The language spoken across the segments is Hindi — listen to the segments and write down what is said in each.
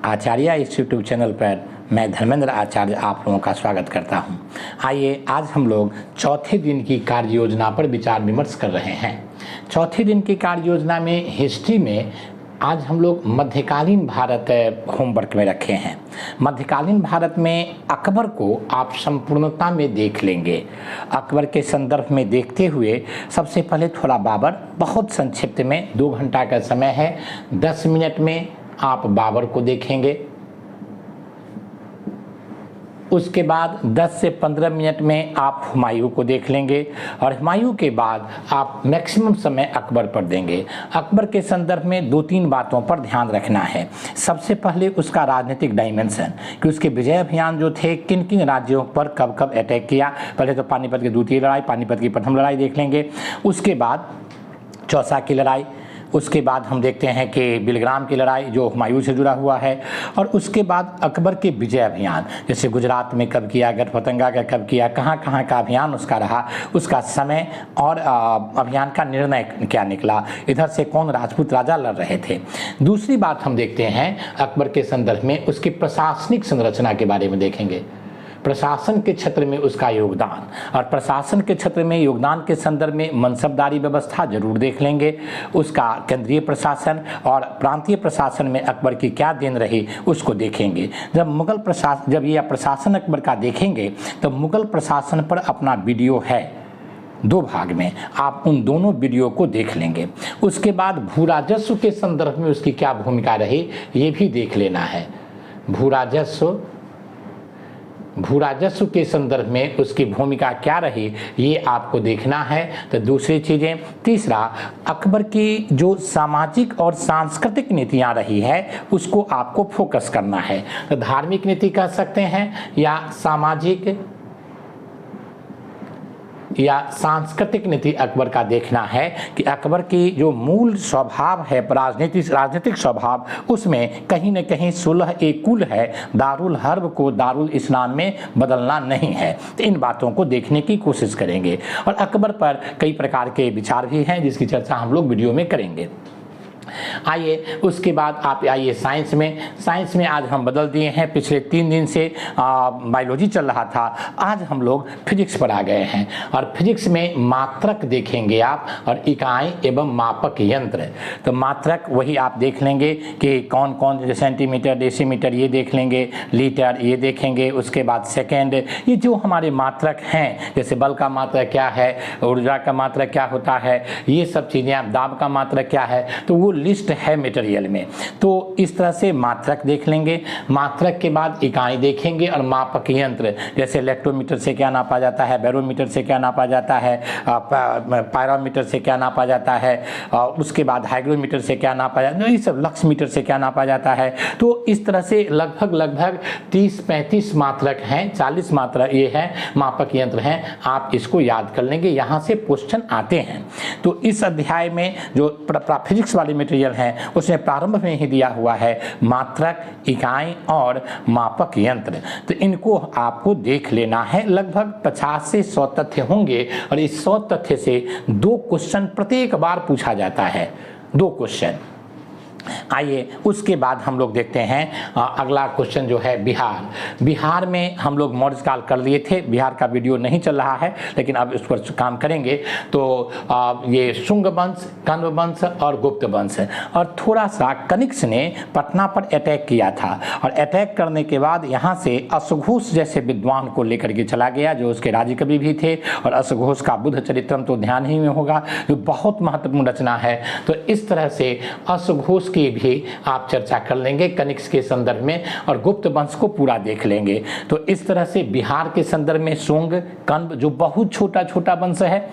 आचार्य इस यूट्यूब चैनल पर मैं धर्मेंद्र आचार्य आप लोगों का स्वागत करता हूं। आइए आज हम लोग चौथे दिन की कार्य योजना पर विचार विमर्श कर रहे हैं। चौथे दिन की कार्य योजना में हिस्ट्री में आज हम लोग मध्यकालीन भारत होमवर्क में रखे हैं। मध्यकालीन भारत में अकबर को आप संपूर्णता में देख लेंगे। अकबर के संदर्भ में देखते हुए सबसे पहले थोड़ा बाबर, बहुत संक्षिप्त में 2 घंटा का समय है, 10 मिनट में आप बाबर को देखेंगे। उसके बाद 10 से 15 मिनट में आप हुमायूं को देख लेंगे और हुमायूं के बाद आप मैक्सिमम समय अकबर पर देंगे। अकबर के संदर्भ में 2-3 बातों पर ध्यान रखना है। सबसे पहले उसका राजनीतिक डायमेंशन कि उसके विजय अभियान जो थे किन किन राज्यों पर कब कब अटैक किया। पहले तो पानीपत की द्वितीय लड़ाई, पानीपत की प्रथम लड़ाई देख लेंगे। उसके बाद चौसा की लड़ाई, उसके बाद हम देखते हैं कि बिलग्राम की लड़ाई जो हुमायूं से जुड़ा हुआ है, और उसके बाद अकबर के विजय अभियान जैसे गुजरात में कब किया, गढ़पतंगा का कब किया, कहाँ कहाँ का अभियान उसका रहा, उसका समय और अभियान का निर्णय क्या निकला, इधर से कौन राजपूत राजा लड़ रहे थे। दूसरी बात हम देखते हैं अकबर के संदर्भ में उसकी प्रशासनिक संरचना के बारे में देखेंगे। प्रशासन के क्षेत्र में उसका योगदान, और प्रशासन के क्षेत्र में योगदान के संदर्भ में मनसबदारी व्यवस्था जरूर देख लेंगे। उसका केंद्रीय प्रशासन और प्रांतीय प्रशासन में अकबर की क्या देन रही उसको देखेंगे। जब यह प्रशासन अकबर का देखेंगे तो मुगल प्रशासन पर अपना वीडियो है 2 भाग में, आप उन दोनों वीडियो को देख लेंगे। उसके बाद भू राजस्व के संदर्भ में उसकी क्या भूमिका रही ये भी देख लेना है। भू राजस्व के संदर्भ में उसकी भूमिका क्या रही ये आपको देखना है। तो दूसरी चीज़ें, तीसरा अकबर की जो सामाजिक और सांस्कृतिक नीतियाँ रही है उसको आपको फोकस करना है। तो धार्मिक नीति कह सकते हैं या सामाजिक या सांस्कृतिक नीति अकबर का देखना है कि अकबर की जो मूल स्वभाव है राजनीतिक स्वभाव, उसमें कहीं न कहीं सुलह ए कुल है, दारुल हर्ब को दारुल इस्लाम में बदलना नहीं है। तो इन बातों को देखने की कोशिश करेंगे। और अकबर पर कई प्रकार के विचार भी हैं जिसकी चर्चा हम लोग वीडियो में करेंगे। आइए उसके बाद आप आइए साइंस में आज हम बदल दिए हैं। पिछले 3 दिन से बायोलॉजी चल रहा था, आज हम लोग फिजिक्स पर आ गए हैं और फिजिक्स में मात्रक देखेंगे आप और इकाई एवं मापक यंत्र। तो मात्रक वही आप देख लेंगे कि कौन कौन, सेंटीमीटर, डेसीमीटर ये देख लेंगे, लीटर ये देखेंगे। उसके बाद सेकेंड, ये जो हमारे मात्रक हैं जैसे बल का मात्रक क्या है, ऊर्जा का मात्रक क्या होता है, ये सब चीज़ें, आप दाब का मात्रक क्या है, तो वो लिस्ट है मटेरियल में। तो इस तरह से मात्रक देख लेंगे। मात्रक के बाद इकाई देखेंगे और मापक यंत्र जैसे इलेक्ट्रोमीटर से क्या नापा जाता है, बैरोमीटर से क्या नापा जाता है, पायरोमीटर से क्या नापा जाता है, उसके बाद हाइग्रोमीटर से क्या नापा जाता है, ये सब लक्स मीटर से क्या नापा जाता है। तो इस तरह से लगभग 30-35 मात्रक हैं, 40 मात्रक ये है मापक यंत्र हैं। आप इसको याद कर लेंगे, यहाँ से क्वेश्चन आते हैं। तो इस अध्याय में जो फिजिक्स वाली मटेरियल है उसमें प्रारंभ में ही दिया हुआ है मात्रक, इकाई और मापक यंत्र। तो इनको आपको देख लेना है। लगभग 50 से 100 तथ्य होंगे और इस 100 तथ्य से 2 क्वेश्चन प्रत्येक बार पूछा जाता है, 2 क्वेश्चन। आइए उसके बाद हम लोग देखते हैं अगला क्वेश्चन जो है बिहार में हम लोग मौर्यकाल कर लिए थे। बिहार का वीडियो नहीं चल रहा है लेकिन अब उस पर काम करेंगे। तो ये शुंग वंश, कण्व वंश और गुप्त वंश, और थोड़ा सा कनिष्क ने पटना पर अटैक किया था और अटैक करने के बाद यहाँ से अश्वघोष जैसे विद्वान को लेकर के चला गया जो उसके राज्य कवि भी थे। और अश्वघोष का बुद्ध चरित्रम तो ध्यान ही में होगा जो बहुत महत्वपूर्ण रचना है। तो इस तरह से अश्वघोष की भी आप चर्चा कर लेंगे कनिष्क के संदर्भ में, और गुप्त वंश को पूरा देख लेंगे। तो इस तरह से बिहार के संदर्भ में शुंग, कण्व जो बहुत छोटा वंश है,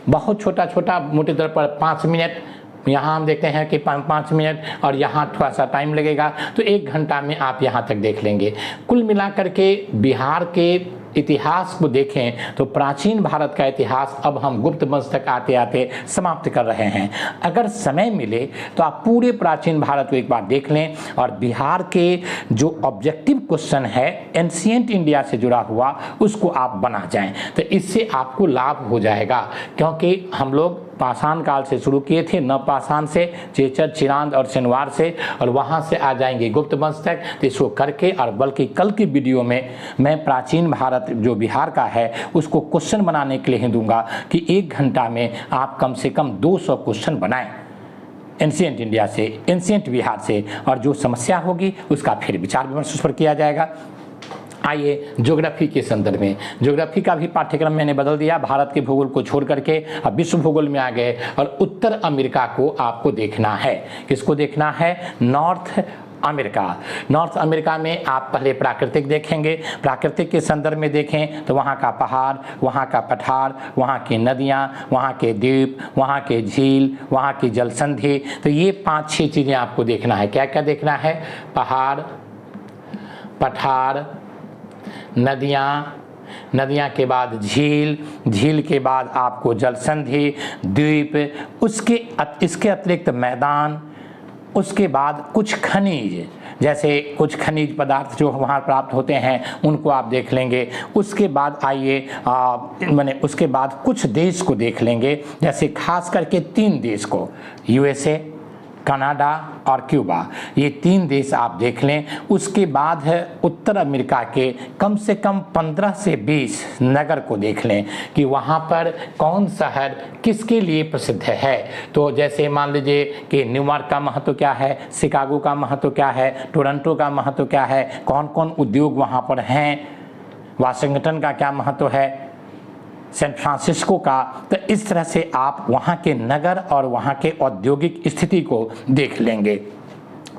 बहुत छोटा, मोटे तौर पर 5 मिनट, यहाँ हम देखते हैं कि 5 मिनट और यहाँ थोड़ा सा टाइम लगेगा, तो 1 घंटा में आप यहाँ तक देख लेंगे। कुल मिलाकर के बिहार के इतिहास को देखें तो प्राचीन भारत का इतिहास अब हम गुप्त वंश तक आते आते समाप्त कर रहे हैं। अगर समय मिले तो आप पूरे प्राचीन भारत को एक बार देख लें और बिहार के जो ऑब्जेक्टिव क्वेश्चन है एंशिएंट इंडिया से जुड़ा हुआ उसको आप बना जाएं, तो इससे आपको लाभ हो जाएगा। क्योंकि हम लोग पाषाण काल से शुरू किए थे, नवपाषाण से, चेचर, चिरांद और सिनवार से, और वहाँ से आ जाएंगे गुप्त वंश तक। तो इसको करके, और बल्कि कल की वीडियो में मैं प्राचीन भारत जो बिहार का है उसको क्वेश्चन बनाने के लिए दूंगा कि 1 घंटा में आप कम से कम 200 क्वेश्चन बनाएं एंशिएंट इंडिया से, एंशिएंट बिहार से, और जो समस्या होगी उसका फिर विचार विमर्श उस पर किया जाएगा। आइए ज्योग्राफी के संदर्भ में, ज्योग्राफी का भी पाठ्यक्रम मैंने बदल दिया, भारत के भूगोल को छोड़ करके अब विश्व भूगोल में आ गए, और उत्तर अमेरिका को आपको देखना है। किसको देखना है? North America. नॉर्थ अमेरिका में आप पहले प्राकृतिक देखेंगे, प्राकृतिक के संदर्भ में देखें तो वहाँ का पहाड़, वहाँ का पठार, वहाँ की नदियाँ, वहाँ के द्वीप, वहाँ के झील, वहाँ की जलसंधि, तो ये 5-6 चीज़ें आपको देखना है। क्या क्या देखना है? पहाड़, पठार, नदियाँ, नदियाँ के बाद झील, झील के बाद आपको जलसंधि, द्वीप, इसके अतिरिक्त मैदान, उसके बाद कुछ खनिज, जैसे कुछ खनिज पदार्थ जो वहाँ प्राप्त होते हैं उनको आप देख लेंगे। उसके बाद आइए मैंने उसके बाद कुछ देश को देख लेंगे, जैसे खास करके 3 देश को, यूएसए, कनाडा और क्यूबा, ये 3 देश आप देख लें। उसके बाद है उत्तर अमेरिका के कम से कम 15 से 20 नगर को देख लें कि वहाँ पर कौन शहर किसके लिए प्रसिद्ध है। तो जैसे मान लीजिए कि न्यूयॉर्क का महत्व क्या है, शिकागो का महत्व क्या है, टोरंटो का महत्व क्या है, कौन कौन उद्योग वहाँ पर हैं, वाशिंगटन का क्या महत्व है, सैन फ्रांसिस्को का। तो इस तरह से आप वहाँ के नगर और वहाँ के औद्योगिक स्थिति को देख लेंगे।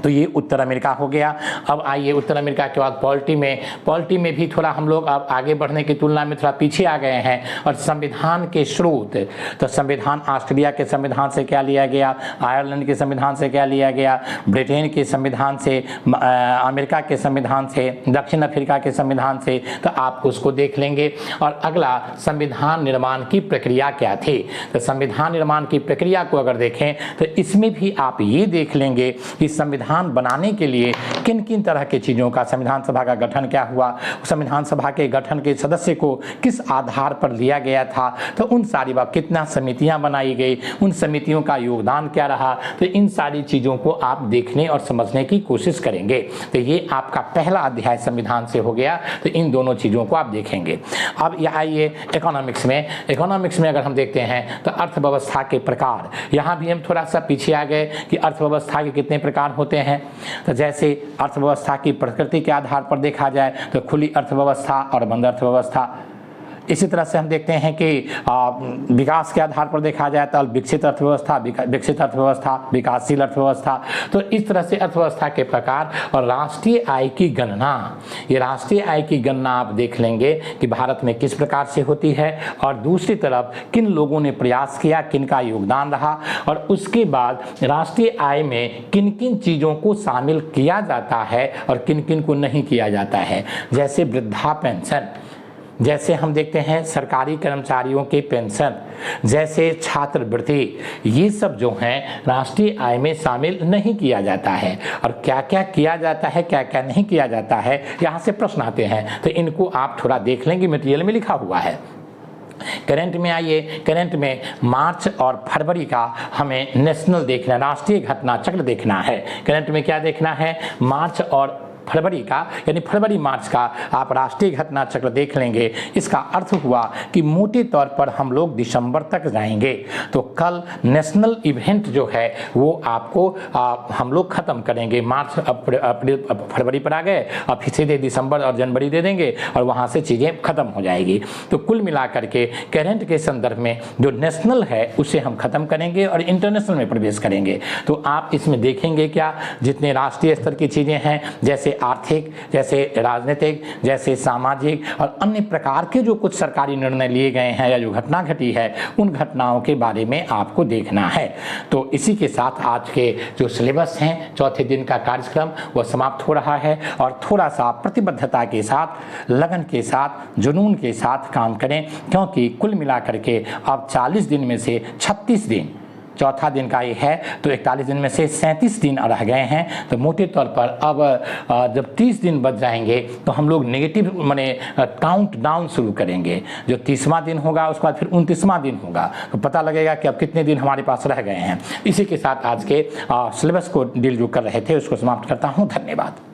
तो ये उत्तर अमेरिका हो गया। अब आइए उत्तर अमेरिका के बाद पॉलिटी में भी थोड़ा हम लोग अब आगे बढ़ने की तुलना में थोड़ा पीछे आ गए हैं। और संविधान के स्रोत, तो संविधान ऑस्ट्रेलिया के संविधान से क्या लिया गया, आयरलैंड के संविधान से क्या लिया गया, ब्रिटेन के संविधान से, अमेरिका के संविधान से, दक्षिण अफ्रीका के संविधान से, तो आप उसको देख लेंगे। और अगला संविधान निर्माण की प्रक्रिया क्या थी। तो संविधान निर्माण की प्रक्रिया को अगर देखें तो इसमें भी आप ये देख लेंगे कि संविधान बनाने के लिए किन किन तरह की चीज़ों का, संविधान सभा का गठन क्या हुआ, संविधान सभा के गठन के सदस्य को किस आधार पर लिया गया था, तो उन सारी बात, कितना समितियां बनाई गई, उन समितियों का योगदान क्या रहा, तो इन सारी चीज़ों को आप देखने और समझने की कोशिश करेंगे। तो ये आपका पहला अध्याय संविधान से हो गया। तो इन दोनों चीज़ों को आप देखेंगे। अब ये आइए इकोनॉमिक्स में अगर हम देखते हैं तो अर्थव्यवस्था के प्रकार, यहाँ भी हम थोड़ा सा पीछे आ गए कि अर्थव्यवस्था के कितने प्रकार होते हैं। तो जैसे अर्थव्यवस्था की प्रकृति के आधार पर देखा जाए तो खुली अर्थव्यवस्था और बंद अर्थव्यवस्था। इसी तरह से हम देखते हैं कि विकास के आधार पर देखा जाए तो विकसित अर्थव्यवस्था, विकासशील अर्थव्यवस्था। तो इस तरह से अर्थव्यवस्था के प्रकार और राष्ट्रीय आय की गणना, ये राष्ट्रीय आय की गणना आप देख लेंगे कि भारत में किस प्रकार से होती है, और दूसरी तरफ किन लोगों ने प्रयास किया, किन का योगदान रहा, और उसके बाद राष्ट्रीय आय में किन किन चीज़ों को शामिल किया जाता है और किन किन को नहीं किया जाता है। जैसे वृद्धा पेंशन, जैसे हम देखते हैं सरकारी कर्मचारियों के पेंशन, जैसे छात्रवृत्ति, ये सब जो हैं राष्ट्रीय आय में शामिल नहीं किया जाता है। और क्या क्या किया जाता है, क्या क्या नहीं किया जाता है, यहाँ से प्रश्न आते हैं। तो इनको आप थोड़ा देख लेंगे, मटेरियल में लिखा हुआ है। करंट में आइए, करंट में मार्च और फरवरी का हमें नेशनल देखना, राष्ट्रीय घटना चक्र देखना है। करंट में क्या देखना है, मार्च और फरवरी का, यानी फरवरी मार्च का आप राष्ट्रीय घटना चक्र देख लेंगे। इसका अर्थ हुआ कि मोटे तौर पर हम लोग दिसंबर तक जाएंगे। तो कल नेशनल इवेंट जो है वो आपको हम लोग ख़त्म करेंगे। मार्च, अप्रैल, फरवरी पर आ गए, अब फिर सीधे दिसंबर और जनवरी दे देंगे और वहाँ से चीज़ें ख़त्म हो जाएगी। तो कुल मिलाकर के करंट के संदर्भ में जो नेशनल है उसे हम ख़त्म करेंगे और इंटरनेशनल में प्रवेश करेंगे। तो आप इसमें देखेंगे क्या, जितने राष्ट्रीय स्तर की चीज़ें हैं, जैसे आर्थिक, जैसे राजनीतिक, जैसे सामाजिक और अन्य प्रकार के जो कुछ सरकारी निर्णय लिए गए हैं या जो घटना घटी है, उन घटनाओं के बारे में आपको देखना है। तो इसी के साथ आज के जो सिलेबस हैं, चौथे दिन का कार्यक्रम, वह समाप्त हो रहा है। और थोड़ा सा प्रतिबद्धता के साथ, लगन के साथ, जुनून के साथ काम करें, क्योंकि कुल मिलाकर के अब 40 दिन में से 36 दिन चौथा दिन का ये है, तो 41 दिन में से 37 दिन रह गए हैं। तो मोटे तौर पर अब जब 30 दिन बच जाएंगे तो हम लोग नेगेटिव माने काउंट डाउन शुरू करेंगे। जो 30वां दिन होगा उसके बाद फिर 29वां दिन होगा, तो पता लगेगा कि अब कितने दिन हमारे पास रह गए हैं। इसी के साथ आज के सिलेबस को डील जो कर रहे थे उसको समाप्त करता हूँ। धन्यवाद।